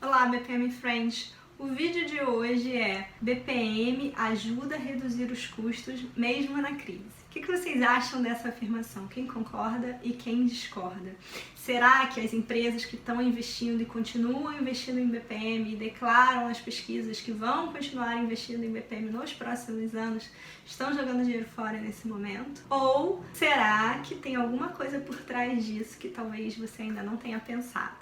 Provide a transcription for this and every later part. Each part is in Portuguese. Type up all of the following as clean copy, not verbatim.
Olá, BPM Friends! O vídeo de hoje é BPM ajuda a reduzir os custos mesmo na crise. O que vocês acham dessa afirmação? Quem concorda e quem discorda? Será que as empresas que estão investindo e continuam investindo em BPM e declaram nas pesquisas que vão continuar investindo em BPM nos próximos anos estão jogando dinheiro fora nesse momento? Ou será que tem alguma coisa por trás disso que talvez você ainda não tenha pensado?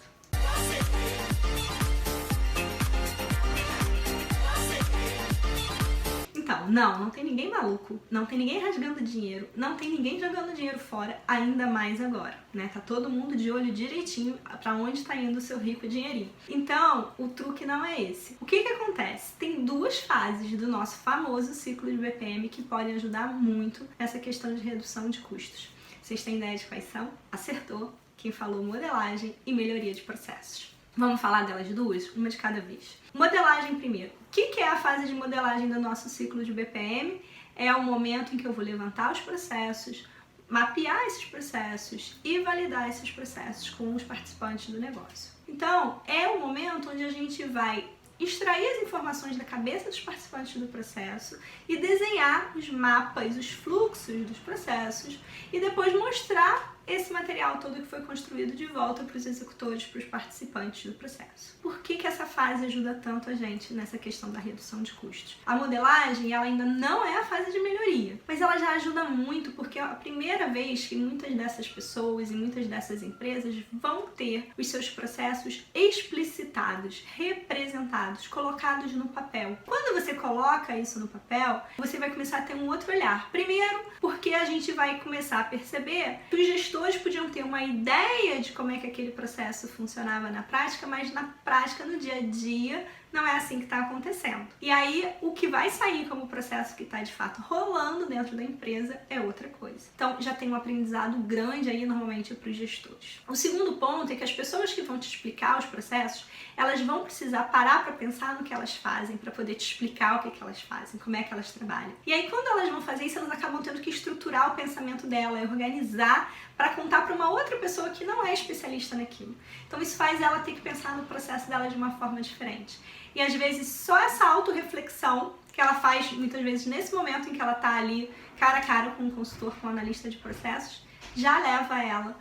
Então, não tem ninguém maluco, não tem ninguém rasgando dinheiro, não tem ninguém jogando dinheiro fora, ainda mais agora, né? Tá todo mundo de olho direitinho pra onde tá indo o seu rico dinheirinho. Então, o truque não é esse. O que acontece? Tem duas fases do nosso famoso ciclo de BPM que podem ajudar muito nessa questão de redução de custos. Vocês têm ideia de quais são? Acertou! Quem falou modelagem e melhoria de processos. Vamos falar delas duas? Uma de cada vez. Modelagem primeiro. O que é a fase de modelagem do nosso ciclo de BPM? É o momento em que eu vou levantar os processos, mapear esses processos e validar esses processos com os participantes do negócio. Então, é o momento onde a gente vai extrair as informações da cabeça dos participantes do processo e desenhar os mapas, os fluxos dos processos e depois mostrar esse material todo que foi construído de volta para os executores, para os participantes do processo. Por que essa fase ajuda tanto a gente nessa questão da redução de custos? A modelagem, ela ainda não é a fase de melhoria, mas ela já ajuda muito porque é a primeira vez que muitas dessas pessoas e muitas dessas empresas vão ter os seus processos explicitados, representados, colocados no papel. Quando você coloca isso no papel, você vai começar a ter um outro olhar. Primeiro, porque a gente vai começar a perceber que os gestores podiam ter uma ideia de como é que aquele processo funcionava na prática, mas na prática, no dia a dia, não é assim que está acontecendo. E aí, o que vai sair como processo que está de fato rolando dentro da empresa é outra coisa. Então, já tem um aprendizado grande aí, normalmente, para os gestores. O segundo ponto é que as pessoas que vão te explicar os processos, elas vão precisar parar para pensar no que elas fazem, para poder te explicar o que elas fazem, como é que elas trabalham. E aí, quando elas vão fazer isso, elas acabam tendo que estruturar o pensamento dela, organizar para contar para uma outra pessoa que não é especialista naquilo. Então, isso faz ela ter que pensar no processo dela de uma forma diferente. E às vezes só essa autorreflexão que ela faz muitas vezes nesse momento em que ela está ali cara a cara com um consultor, com um analista de processos, já leva ela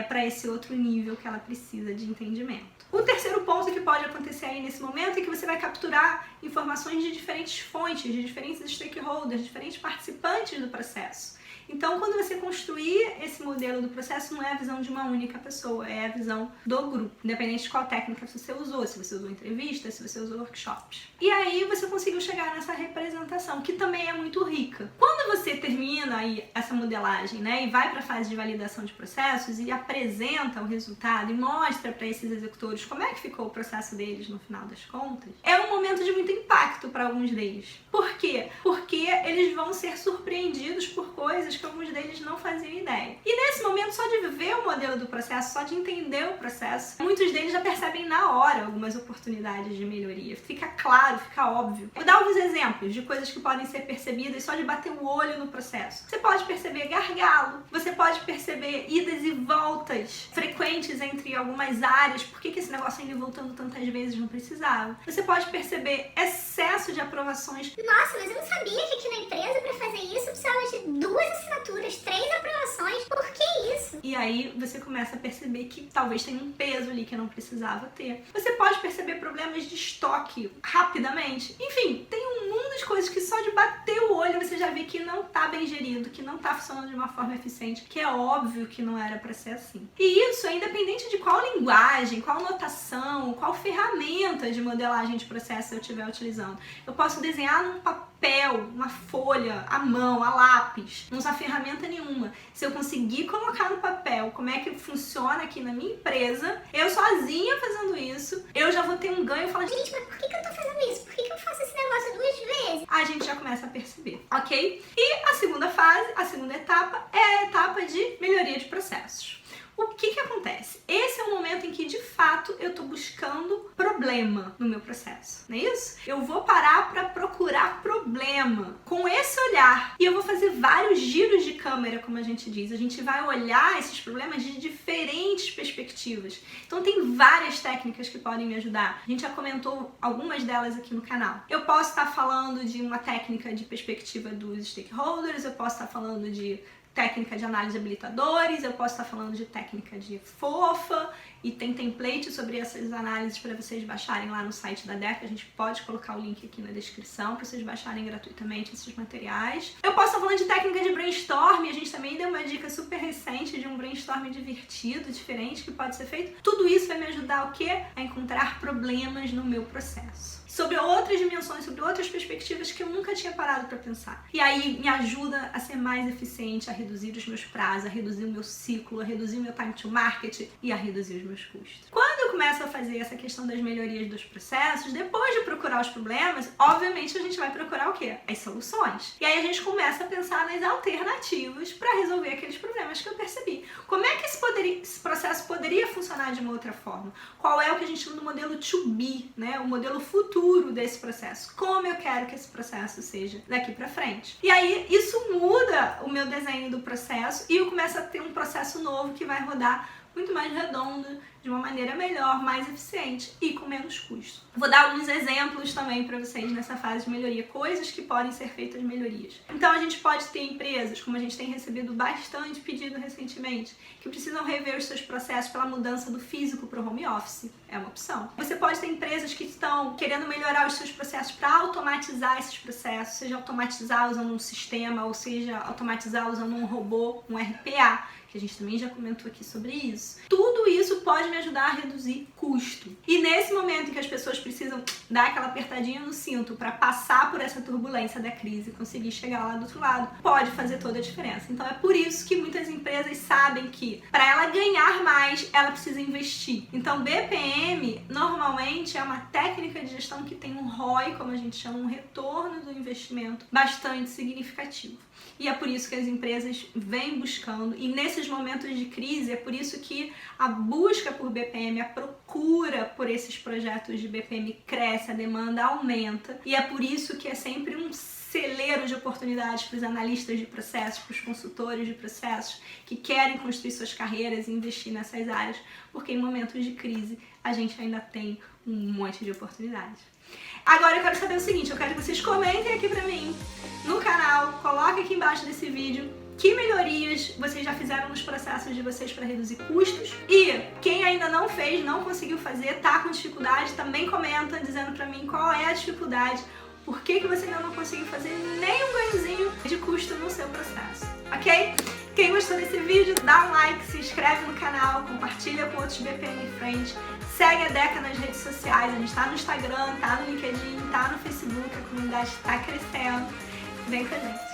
para esse outro nível que ela precisa de entendimento. O terceiro ponto que pode acontecer aí nesse momento é que você vai capturar informações de diferentes fontes, de diferentes stakeholders, de diferentes participantes do processo. Então, quando você construir esse modelo do processo, não é a visão de uma única pessoa, é a visão do grupo, independente de qual técnica você usou, se você usou entrevista, se você usou workshops. E aí você conseguiu chegar nessa representação, que também é muito rica. Quando você termina aí essa modelagem, né, e vai para a fase de validação de processos e apresenta o resultado e mostra para esses executores como é que ficou o processo deles no final das contas, é um momento de muito impacto para alguns deles. Por quê? Porque eles vão ser surpreendidos por coisas que alguns deles não faziam ideia. E nesse momento, só de ver o modelo do processo, só de entender o processo, muitos deles já percebem na hora algumas oportunidades de melhoria. Fica claro, fica óbvio. Vou dar alguns exemplos de coisas que podem ser percebidas só de bater o olho no processo. Você pode perceber gargalo, você pode perceber idas e voltas frequentes entre algumas áreas. Por que esse negócio indo e voltando tantas vezes não precisava? Você pode perceber excesso de aprovações. Nossa, mas eu não sabia que aqui na empresa, para fazer isso, eu precisava de 2 assinaturas, 3 aprovações. Por que isso? E aí você começa a perceber que talvez tenha um peso ali que não precisava ter. Você pode perceber problemas de estoque rapidamente. Enfim, tem um mundo de coisas que só de bater o olho você já vê que não tá bem gerido, que não tá funcionando de uma forma eficiente, que é óbvio que não era para ser assim. E isso é independente de qual linguagem, qual notação, qual ferramenta de modelagem de processo eu estiver utilizando. Eu posso desenhar num papel, uma folha, à mão, a lápis, não usar ferramenta nenhuma. Se eu conseguir colocar no papel como é que funciona aqui na minha empresa, eu sozinha fazendo isso, eu já vou ter um ganho e falar, gente, mas por que eu tô fazendo isso? Por que eu faço esse negócio 2 vezes? A gente já começa a perceber, ok? E a segunda fase, a segunda etapa, é a etapa de melhoria de processos. O que acontece? Esse é o momento em que, de fato, eu tô buscando problema no meu processo, não é isso? Eu vou parar para procurar problema com esse olhar e eu vou fazer vários giros de câmera, como a gente diz. A gente vai olhar esses problemas de diferentes perspectivas. Então tem várias técnicas que podem me ajudar. A gente já comentou algumas delas aqui no canal. Eu posso estar falando de uma técnica de perspectiva dos stakeholders, eu posso estar falando de técnica de análise de habilitadores, eu posso estar falando de técnica de FOFA, e tem template sobre essas análises para vocês baixarem lá no site da DECA. A gente pode colocar o link aqui na descrição para vocês baixarem gratuitamente esses materiais. Eu posso estar falando de técnica de brainstorm, a gente também deu uma dica super recente de um brainstorm divertido, diferente, que pode ser feito. Tudo isso vai me ajudar o quê? A encontrar problemas no meu processo. Sobre outras dimensões, sobre outras perspectivas que eu nunca tinha parado para pensar. E aí me ajuda a ser mais eficiente, a reduzir os meus prazos, a reduzir o meu ciclo, a reduzir o meu time to market e a reduzir os meus custos. Quando eu começo a fazer essa questão das melhorias dos processos, depois de procurar os problemas, obviamente a gente vai procurar o quê? As soluções. E aí a gente começa a pensar nas alternativas para resolver aqueles problemas que eu percebi. Como é que esse processo poderia funcionar de uma outra forma? Qual é o que a gente chama do modelo to be, né? O modelo futuro desse processo. Como eu quero que esse processo seja daqui para frente. E aí isso muda o meu desenho do processo e eu começo a ter um processo novo que vai rodar muito mais redondo, de uma maneira melhor, mais eficiente e com menos custo. Vou dar alguns exemplos também para vocês nessa fase de melhoria, coisas que podem ser feitas melhorias. Então a gente pode ter empresas, como a gente tem recebido bastante pedido recentemente, que precisam rever os seus processos pela mudança do físico para o home office. É uma opção. Você pode ter empresas que estão querendo melhorar os seus processos para automatizar esses processos, seja automatizar usando um sistema, ou seja automatizar usando um robô, um RPA, que a gente também já comentou aqui sobre isso. Tudo isso pode me ajudar a reduzir custo. E nesse momento em que as pessoas precisam dar aquela apertadinha no cinto para passar por essa turbulência da crise e conseguir chegar lá do outro lado, pode fazer toda a diferença. Então é por isso que muitas empresas sabem que para ela ganhar mais, ela precisa investir. Então BPM normalmente é uma técnica de gestão que tem um ROI, como a gente chama, um retorno do investimento bastante significativo. E é por isso que as empresas vêm buscando, e nesses momentos de crise, é por isso que a busca por BPM, a procura por esses projetos de BPM cresce, a demanda aumenta, e é por isso que é sempre um celeiro de oportunidades para os analistas de processos, para os consultores de processos que querem construir suas carreiras e investir nessas áreas, porque em momentos de crise a gente ainda tem um monte de oportunidades. Agora eu quero saber o seguinte, eu quero que vocês comentem aqui pra mim no canal, coloquem aqui embaixo desse vídeo que melhorias vocês já fizeram nos processos de vocês para reduzir custos, e quem ainda não fez, não conseguiu fazer, tá com dificuldade, também comenta dizendo pra mim qual é a dificuldade, por que você ainda não conseguiu fazer nem um ganhozinho de custo no seu processo, ok? Quem gostou desse vídeo, dá um like, se inscreve no canal, compartilha com outros BPM Friends, segue a DECA nas redes sociais, a gente tá no Instagram, tá no LinkedIn, tá no Facebook, a comunidade tá crescendo, vem com a gente.